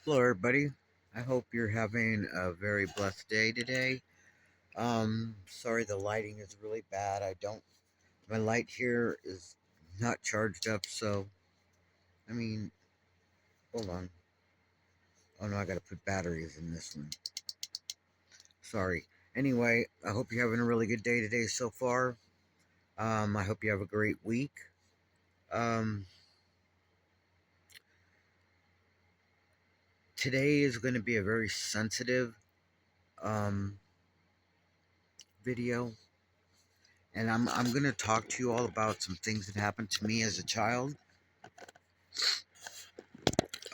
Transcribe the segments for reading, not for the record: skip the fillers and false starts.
Hello, everybody. I hope you're having a very blessed day today. Sorry the lighting is really bad. My light here is not charged up, so, I mean, hold on. Oh no, I gotta put batteries in this one. Sorry. Anyway, I hope you're having a really good day today so far. I hope you have a great week. Um, Today is going to be a very sensitive, um, video. And I'm gonna talk to you all about some things that happened to me as a child.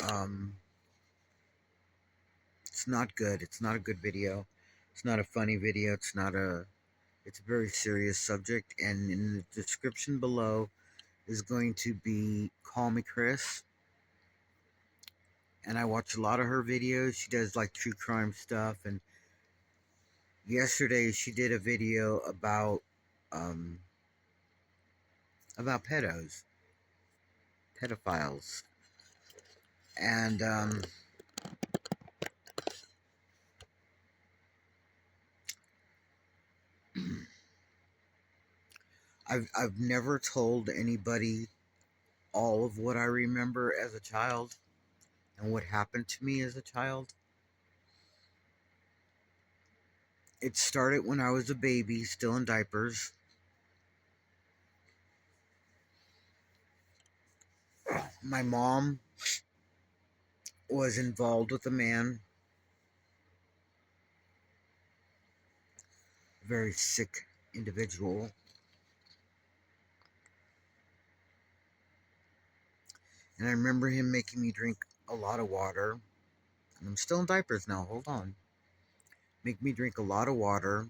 Um, it's not good. It's not a good video. It's not a funny video. It's a very serious subject. And in the description below is going to be KallmeKris. And I watch a lot of her videos. She does like true crime stuff. And yesterday she did a video um, about pedophiles. And I've never told anybody all of what I remember as a child and what happened to me as a child. It started when I was a baby, still in diapers. My mom was involved with a man, a very sick individual. And I remember him making me drink a lot of water. And I'm still in diapers now, hold on. Make me drink a lot of water.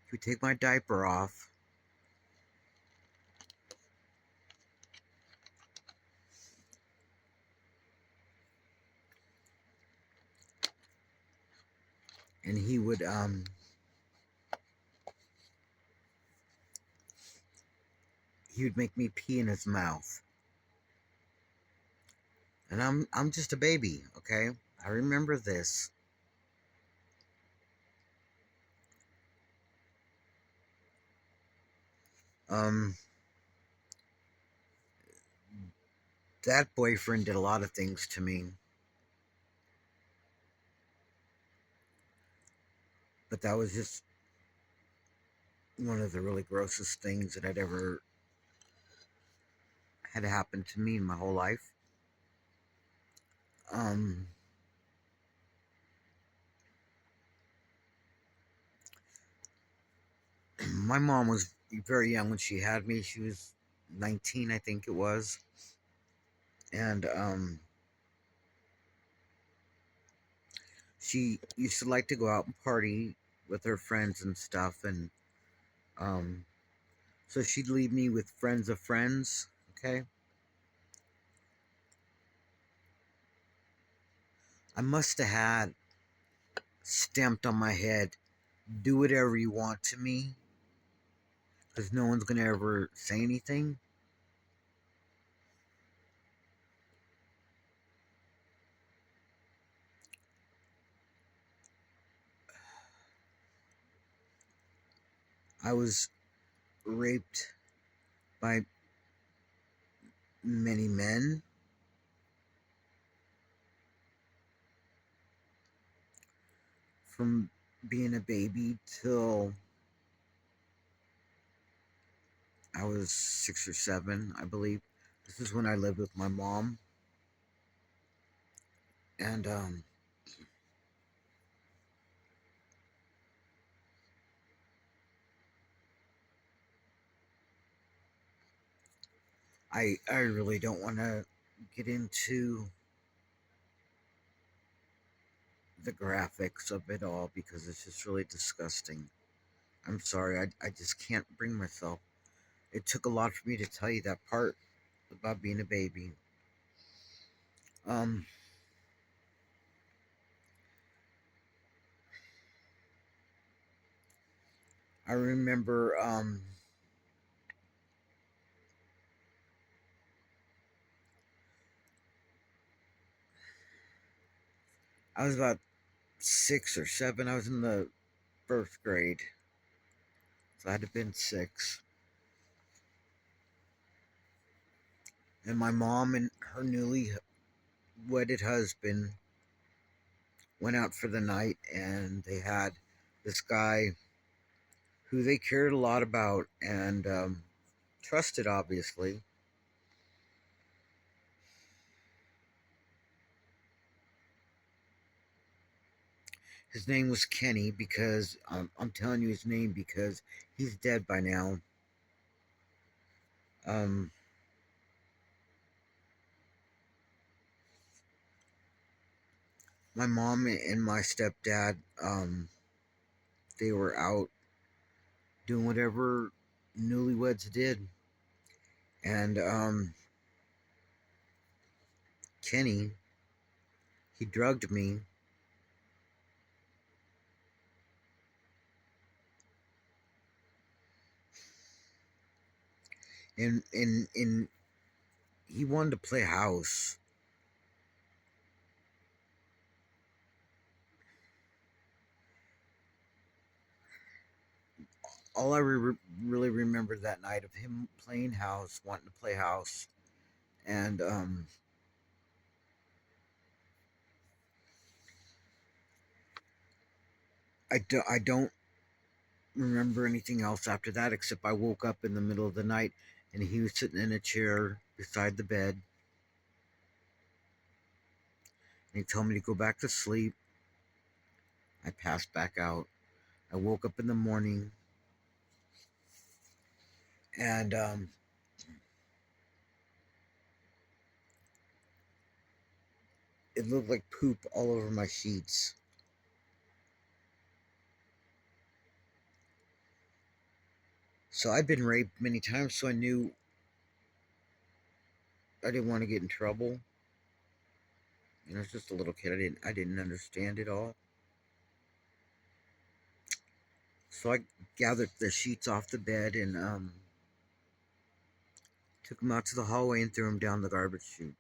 He would take my diaper off. And he would make me pee in his mouth. And I'm just a baby, okay? I remember this. Um that boyfriend did a lot of things to me. But that was just one of the really grossest things that I'd ever had happened to me in my whole life. Um my mom was very young when she had me. She was 19, I think it was. And she used to like to go out and party with her friends and stuff, and um so she'd leave me with friends of friends, okay? I must have had stamped on my head, do whatever you want to me, because no one's gonna ever say anything. I was raped by many men from being a baby till I was 6 or 7, I believe. This is when I lived with my mom. And I really don't want to get into the graphics of it all because it's just really disgusting. I'm sorry, I just can't bring myself. It took a lot for me to tell you that part about being a baby. Um, I remember I was about 6 or 7. I was in the first grade, so I had to have been 6. And my mom and her newly wedded husband went out for the night, and they had this guy who they cared a lot about and trusted, obviously. His name was Kenny because I'm telling you his name because he's dead by now. Um, my mom and my stepdad, they were out doing whatever newlyweds did, and Kenny, he drugged me. And he wanted to play house. All I really remember that night of him playing house, wanting to play house, and I don't remember anything else after that except I woke up in the middle of the night and he was sitting in a chair beside the bed, and he told me to go back to sleep. I passed back out. I woke up in the morning, and it looked like poop all over my sheets. So I'd been raped many times, so I knew I didn't want to get in trouble. I was just a little kid. I didn't understand it all. So I gathered the sheets off the bed and took them out to the hallway and threw them down the garbage chute.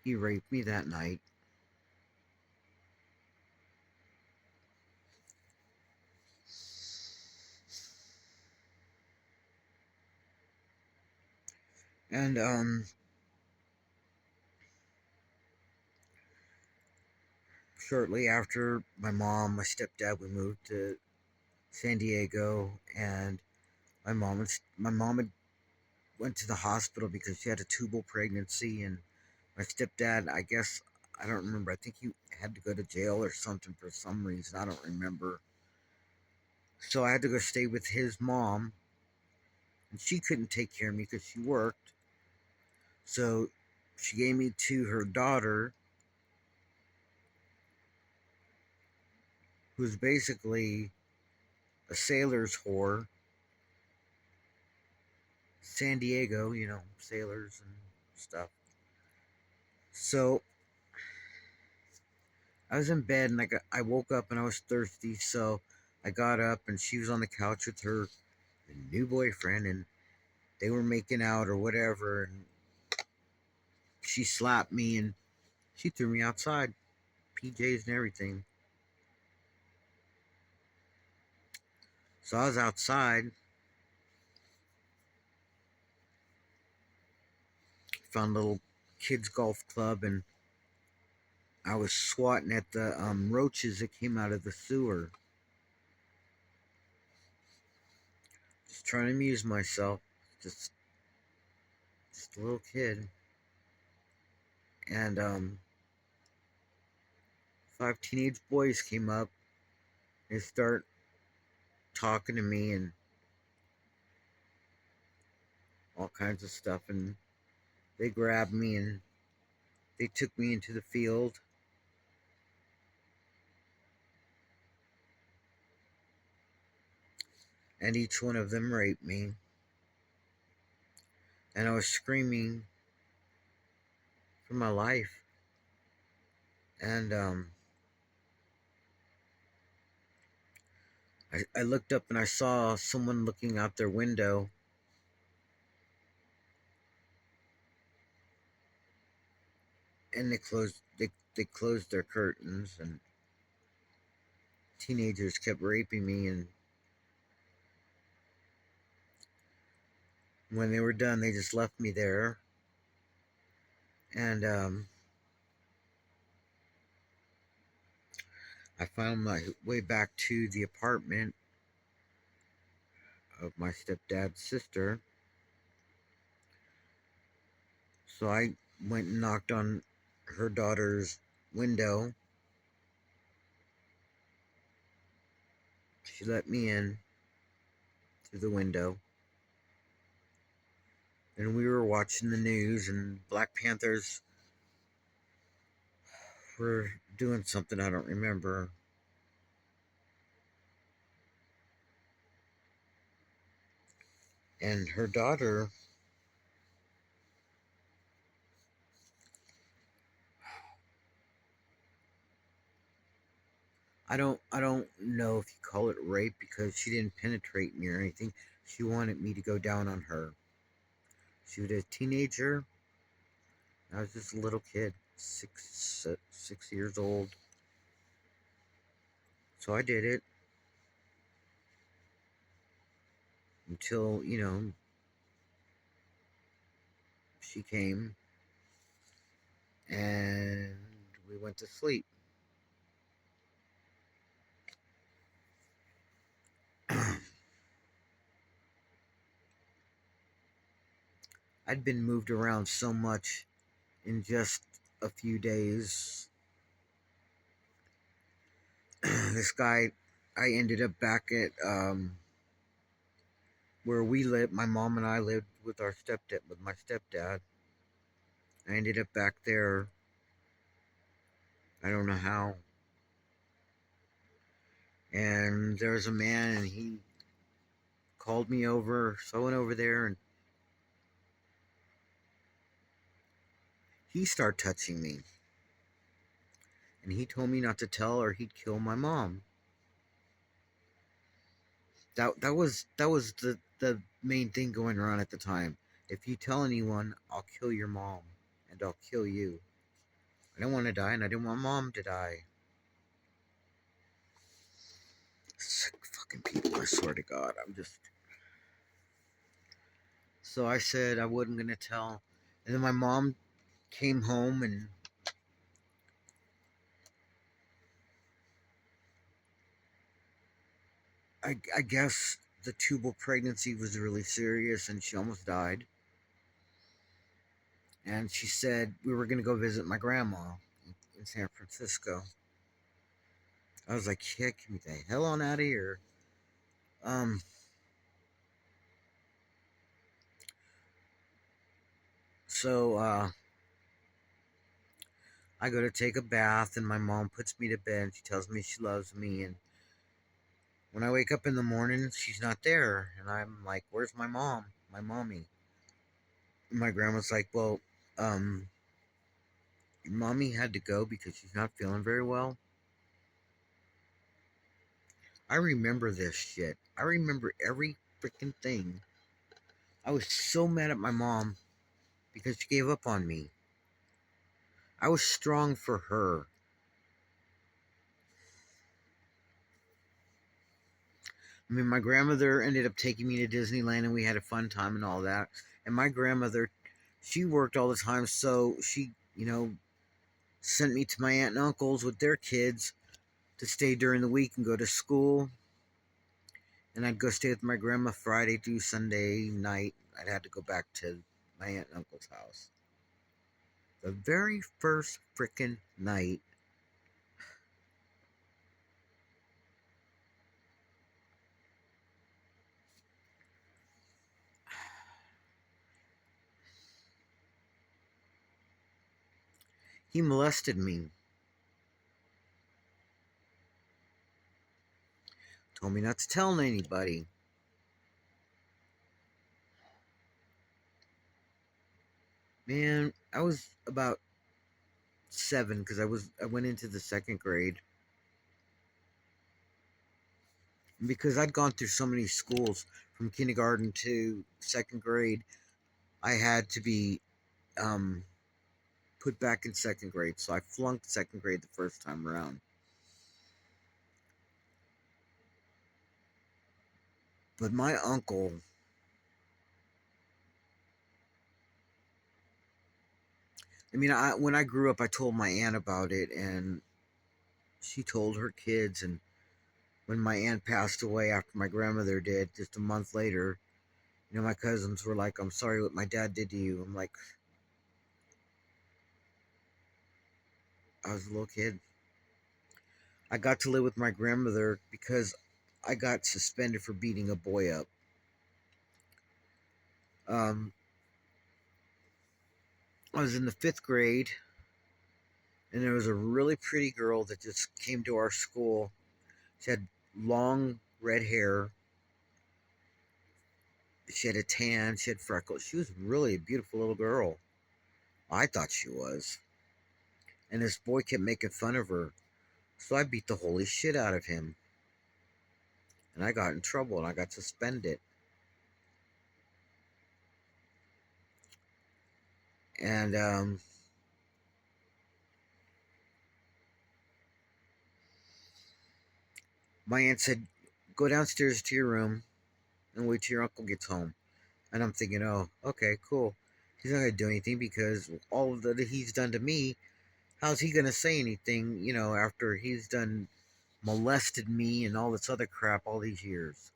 He raped me that night. And shortly after, my stepdad, we moved to San Diego, and my mom had went to the hospital because she had a tubal pregnancy, and my stepdad, I guess, I don't remember. I think he had to go to jail or something for some reason. I don't remember. So I had to go stay with his mom, and she couldn't take care of me because she worked. So she gave me to her daughter, who's basically a sailor's whore. San Diego, sailors and stuff. So I was in bed and I woke up and I was thirsty, so I got up and she was on the couch with her new boyfriend and they were making out or whatever, and she slapped me and she threw me outside, PJs and everything. So I was outside, found a little kids golf club, and I was swatting at the roaches that came out of the sewer, just trying to amuse myself, just just a little kid. And 5 teenage boys came up. They start talking to me and all kinds of stuff, and they grabbed me and they took me into the field, and each one of them raped me, and I was screaming for my life. And I looked up and I saw someone looking out their window, and they closed their curtains, and teenagers kept raping me, and when they were done they just left me there. And I found my way back to the apartment of my stepdad's sister. So I went and knocked on her daughter's window. She let me in through the window. And we were watching the news, and Black Panthers were doing something I don't remember. And her daughter, I don't know if you call it rape, because she didn't penetrate me or anything. She wanted me to go down on her. She was a teenager. I was just a little kid, 6 years old. So I did it until, she came and we went to sleep. I'd been moved around so much in just a few days. This guy, I ended up back at where we lived. My mom and I lived with my stepdad. I ended up back there. I don't know how. And there was a man, and he called me over. So I went over there, and he started touching me. And he told me not to tell, or he'd kill my mom. That was the main thing going around at the time. If you tell anyone, I'll kill your mom, and I'll kill you. I didn't want to die, and I didn't want mom to die. Sick fucking people, I swear to God. So I said I wasn't gonna tell. And then my mom came home, and I guess the tubal pregnancy was really serious, and she almost died. And she said we were gonna go visit my grandma in San Francisco. I was like, yeah, get me the hell on out of here. Um, so I go to take a bath, and my mom puts me to bed. She tells me she loves me, and when I wake up in the morning, she's not there, and I'm like, "Where's my mom? My mommy?" And my grandma's like, "Well, um, your mommy had to go because she's not feeling very well." I remember this shit. I remember every freaking thing. I was so mad at my mom because she gave up on me. I was strong for her. I mean, my grandmother ended up taking me to Disneyland, and we had a fun time and all that. And my grandmother, she worked all the time, so she, sent me to my aunt and uncles with their kids to stay during the week and go to school. And I'd go stay with my grandma Friday through Sunday night. I'd have to go back to my aunt and uncle's house. The very first frickin' night, he molested me. Told me not to tell anybody. Man, I was about 7 because I went into the second grade. Because I'd gone through so many schools from kindergarten to second grade, I had to be um, put back in second grade. So I flunked second grade the first time around. But my uncle, I mean, when I grew up, I told my aunt about it, and she told her kids. And when my aunt passed away after my grandmother did, just a month later, my cousins were like, "I'm sorry what my dad did to you." I'm like, I was a little kid. I got to live with my grandmother because I got suspended for beating a boy up. Um, I was in the fifth grade, and there was a really pretty girl that just came to our school. She had long red hair. She had a tan. She had freckles. She was really a beautiful little girl. I thought she was. And this boy kept making fun of her. So I beat the holy shit out of him. And I got in trouble and I got suspended. And my aunt said, "Go downstairs to your room and wait till your uncle gets home." And I'm thinking, oh, okay, cool. He's not going to do anything because all that he's done to me, how's he going to say anything, after he's done molested me and all this other crap all these years?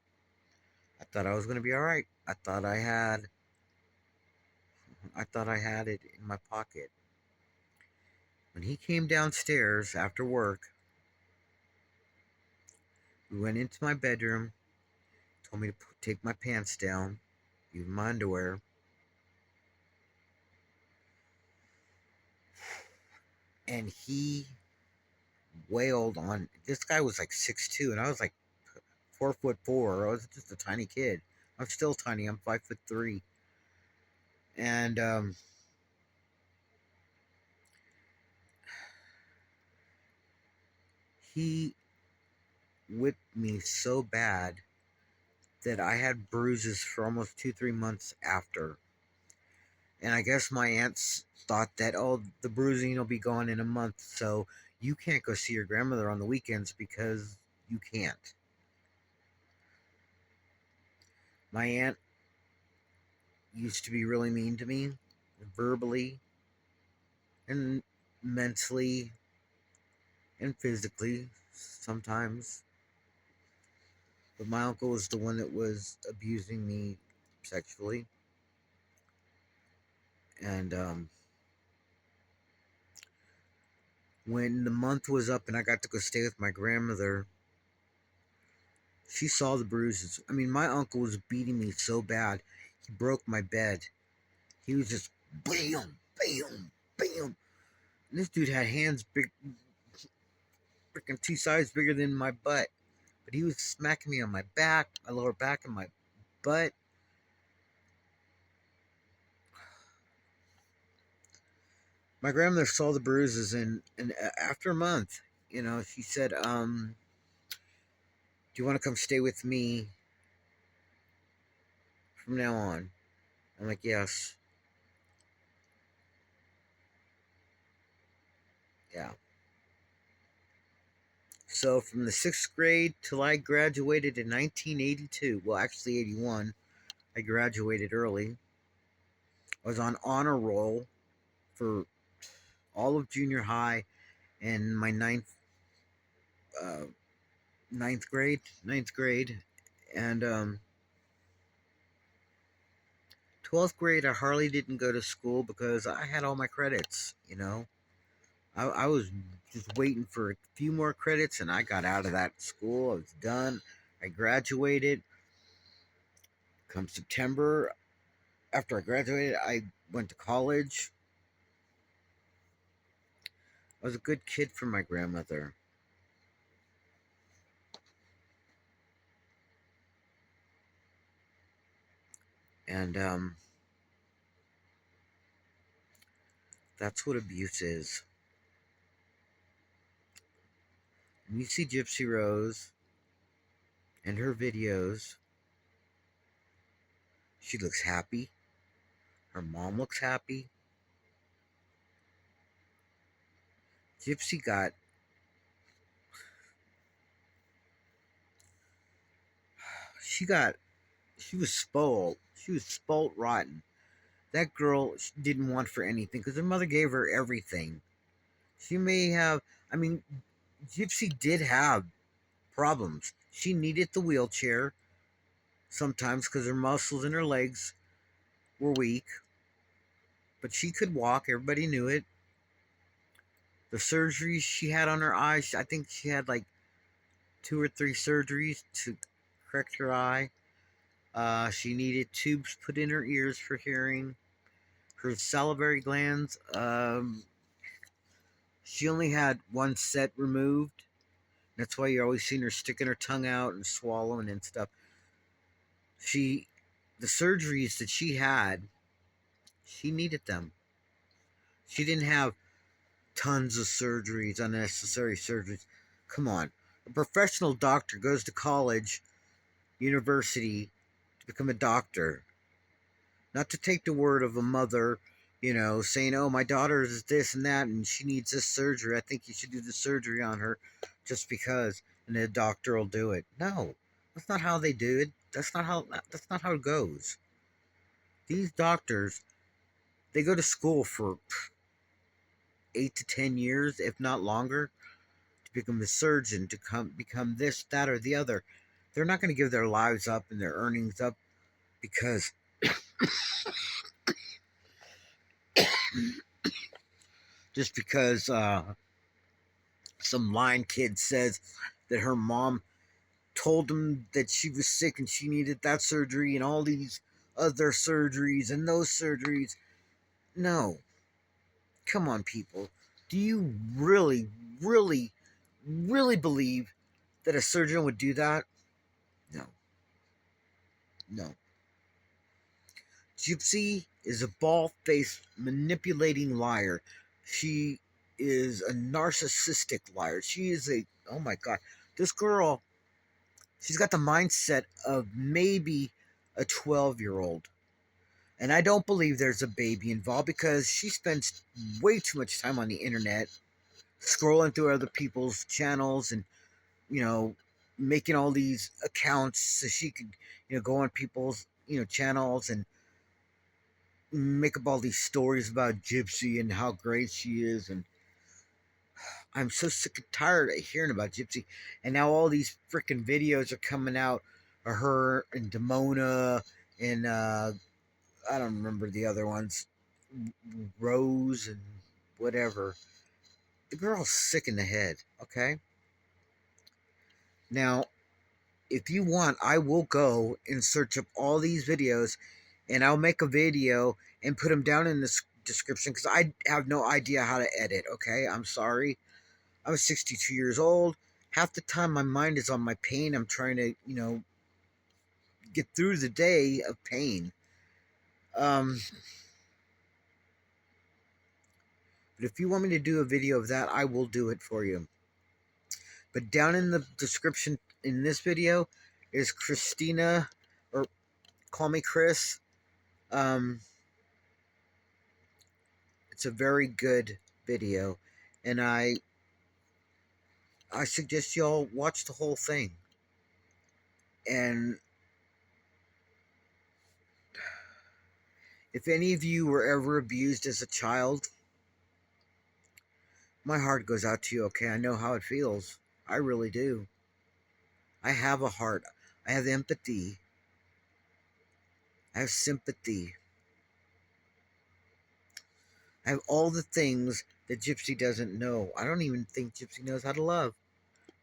I thought I was going to be all right. I thought I had it in my pocket. When he came downstairs after work, we went into my bedroom, told me to take my pants down, even my underwear, and he wailed on. This guy was like 6'2", and I was like 4'4". I was just a tiny kid. I'm still tiny. I'm 5'3", and he whipped me so bad that I had bruises for almost 2-3 months after. And I guess my aunts thought that, oh, the bruising will be gone in a month, so you can't go see your grandmother on the weekends because you can't. My aunt used to be really mean to me, verbally and mentally and physically sometimes. But my uncle was the one that was abusing me sexually. And when the month was up and I got to go stay with my grandmother, she saw the bruises. I mean, my uncle was beating me so bad, he broke my bed. He was just bam, bam, bam. And this dude had hands big, freaking 2 sizes bigger than my butt. But he was smacking me on my back, my lower back, and my butt. My grandmother saw the bruises, and after a month, she said, "Do you want to come stay with me from now on?" I'm like, "Yes." Yeah. So from the sixth grade till I graduated in 1982, well, actually 81, I graduated early. I was on honor roll for all of junior high and my uh, ninth grade, and 12th grade I hardly didn't go to school because I had all my credits. I was just waiting for a few more credits, and I got out of that school. I was done. I graduated. Come September, after I graduated, I went to college. I was a good kid for my grandmother. And that's what abuse is. When you see Gypsy Rose in her videos, she looks happy. Her mom looks happy. Gypsy got, she got, she was spoiled. She was spoiled rotten. That girl didn't want for anything because her mother gave her everything. She may have, I mean, Gypsy did have problems. She needed the wheelchair sometimes because her muscles in her legs were weak, but she could walk. Everybody knew it. The surgeries she had on her eyes, I think she had like 2 or 3 surgeries to correct her eye. She needed tubes put in her ears for hearing. Her salivary glands, she only had one set removed. That's why you're always seeing her sticking her tongue out and swallowing and stuff. She, the surgeries that she had, she needed them. She didn't have tons of surgeries, unnecessary surgeries. Come on. A professional doctor goes to college, university, to become a doctor. Not to take the word of a mother, saying, oh, my daughter is this and that, and she needs this surgery. I think you should do the surgery on her just because, and the doctor will do it. No, that's not how they do it. That's not how it goes. These doctors, they go to school for 8 to 10 years, if not longer, to become a surgeon, to become this, that, or the other. They're not going to give their lives up and their earnings up because just because some lying kid says that her mom told him that she was sick and she needed that surgery and all these other surgeries and those surgeries. No. Come on, people. Do you really, really, really believe that a surgeon would do that? No. No. Gypsy is a bald-faced, manipulating liar. She is a narcissistic liar. She is oh my God. This girl, she's got the mindset of maybe a 12-year-old. And I don't believe there's a baby involved because she spends way too much time on the internet scrolling through other people's channels and, you know, making all these accounts so she could, go on people's, channels and make up all these stories about Gypsy and how great she is. And I'm so sick and tired of hearing about Gypsy. And now all these freaking videos are coming out of her and Demona and I don't remember the other ones, Rose and whatever. The girl's sick in the head, okay? Now, if you want, I will go and search up all these videos and I'll make a video and put them down in the description because I have no idea how to edit, okay? I'm sorry. I'm 62 years old. Half the time my mind is on my pain. I'm trying to, get through the day of pain. But if you want me to do a video of that, I will do it for you. But down in the description in this video is Christina, or KallmeKris. It's a very good video, and I suggest y'all watch the whole thing. And if any of you were ever abused as a child, my heart goes out to you, okay? I know how it feels. I really do. I have a heart. I have empathy. I have sympathy. I have all the things that Gypsy doesn't know. I don't even think Gypsy knows how to love.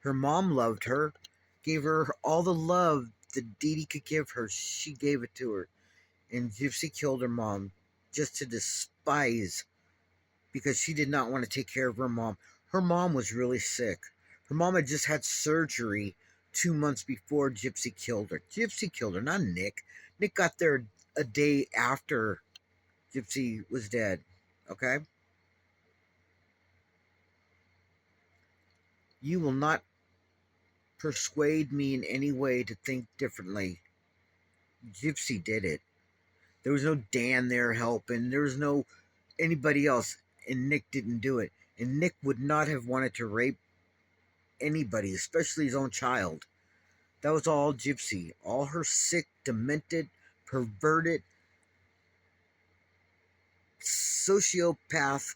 Her mom loved her, gave her all the love that Dee Dee could give her. She gave it to her. And Gypsy killed her mom just to despise because she did not want to take care of her mom. Her mom was really sick. Her mom had just had surgery 2 months before Gypsy killed her. Gypsy killed her, not Nick. Nick got there a day after Gypsy was dead. Okay? You will not persuade me in any way to think differently. Gypsy did it. There was no Dan there helping. There was no anybody else. And Nick didn't do it. And Nick would not have wanted to rape anybody, especially his own child. That was all Gypsy. All her sick, demented, perverted, sociopath,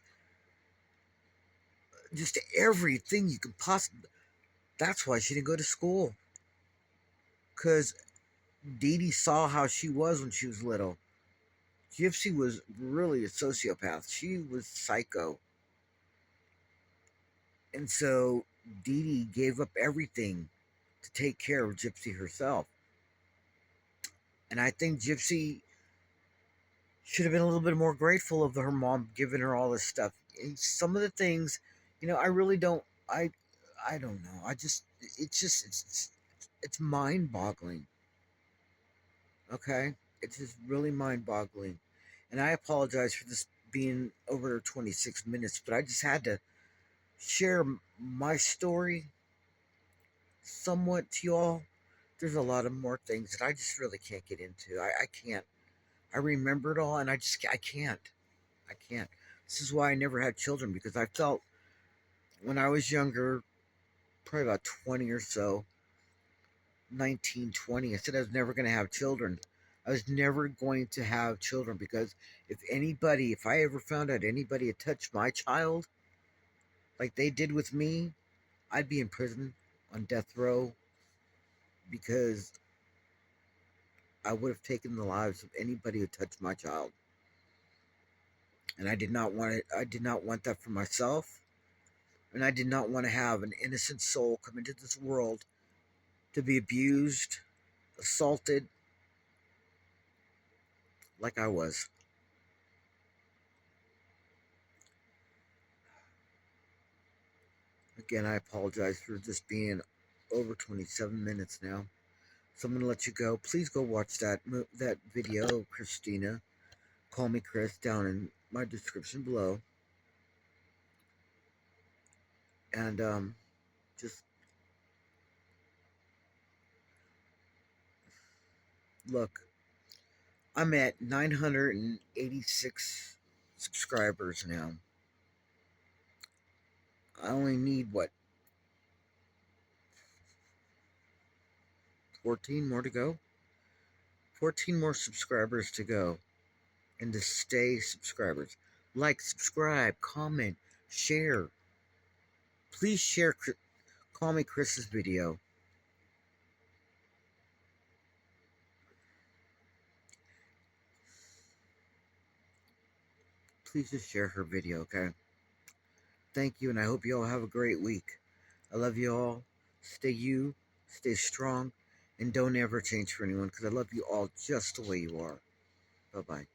just everything you could possibly. That's why she didn't go to school. Because Dee Dee saw how she was when she was little. Gypsy was really a sociopath. She was psycho. And so Dee Dee gave up everything to take care of Gypsy herself. And I think Gypsy should have been a little bit more grateful of her mom giving her all this stuff. And some of the things, I really don't. I don't know. It's mind-boggling. Okay, it's just really mind-boggling. And I apologize for this being over 26 minutes, but I just had to share my story somewhat to y'all. There's a lot of more things that I just really can't get into. I can't. I remember it all, and I can't. I can't. This is why I never had children, because I felt when I was younger, probably about 20 or so, 19, 20, I said I was never going to have children. I was never going to have children because if I ever found out anybody had touched my child like they did with me, I'd be in prison on death row because I would have taken the lives of anybody who touched my child. And I did not want it. I did not want that for myself. And I did not want to have an innocent soul come into this world to be abused, assaulted, like I was. Again, I apologize for this being over 27 minutes now. So I'm going to let you go. Please go watch that video, Christina. Call me Chris down in my description below. And just look, I'm at 986 subscribers now. I only need, 14 more to go? 14 more subscribers to go. And to stay subscribers. Like, subscribe, comment, share. Please share Call Me Chris's video. Please just share her video, okay? Thank you, and I hope you all have a great week. I love you all. Stay you, stay strong, and don't ever change for anyone, because I love you all just the way you are. Bye-bye.